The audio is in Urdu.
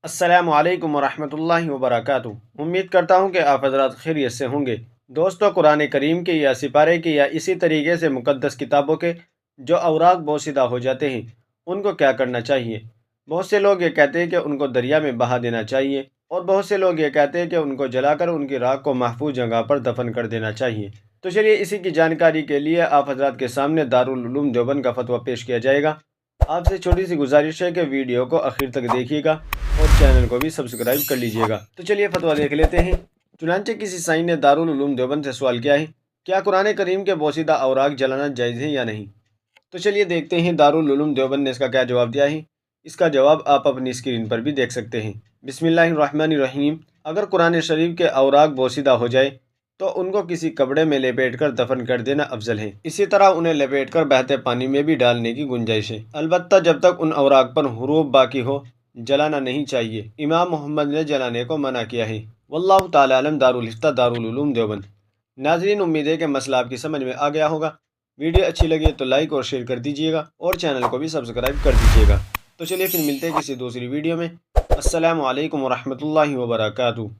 السلام علیکم ورحمۃ اللہ وبرکاتہ۔ امید کرتا ہوں کہ آپ حضرات خیریت سے ہوں گے۔ دوستو، قرآن کریم کے یا سپارے کے یا اسی طریقے سے مقدس کتابوں کے جو اوراق بوسیدہ ہو جاتے ہیں ان کو کیا کرنا چاہیے؟ بہت سے لوگ یہ کہتے ہیں کہ ان کو دریا میں بہا دینا چاہیے، اور بہت سے لوگ یہ کہتے ہیں کہ ان کو جلا کر ان کی راکھ کو محفوظ جگہ پر دفن کر دینا چاہیے۔ تو چلیے اسی کی جانکاری کے لیے آپ حضرات کے سامنے دارالعلوم دیوبند کا فتویٰ پیش کیا جائے گا۔ آپ سے چھوٹی سی گزارش ہے کہ ویڈیو کو آخر تک دیکھیے گا اور چینل کو بھی سبسکرائب کر لیجئے گا۔ تو چلیے فتویٰ دیکھ لیتے ہیں۔ چنانچہ کسی سائن نے دارالعلوم دیوبند سے سوال کیا ہے، کیا قرآن کریم کے بوسیدہ اوراق جلانا جائز ہے یا نہیں؟ تو چلیے دیکھتے ہیں دارالعلوم دیوبند نے اس کا کیا جواب دیا ہے۔ اس کا جواب آپ اپنی اسکرین پر بھی دیکھ سکتے ہیں۔ بسم اللہ الرحمن الرحیم۔ اگر قرآن شریف کے اوراق بوسیدہ ہو جائے تو ان کو کسی کپڑے میں لپیٹ کر دفن کر دینا افضل ہے۔ اسی طرح انہیں لپیٹ کر بہتے پانی میں بھی ڈالنے کی گنجائش ہے، البتہ جب تک ان اوراق پر حروف باقی ہو جلانا نہیں چاہیے۔ امام محمد نے جلانے کو منع کیا ہے۔ واللہ تعالی علم۔ دارالفتہ دارالعلوم دیوبند۔ ناظرین، امید ہے کہ مسئلہ آپ کی سمجھ میں آ گیا ہوگا۔ ویڈیو اچھی لگے تو لائک اور شیئر کر دیجیے گا اور چینل کو بھی سبسکرائب کر دیجیے گا۔ تو چلیے پھر ملتے ہیں کسی دوسری ویڈیو میں۔ السلام علیکم ورحمۃ اللہ وبرکاتہ۔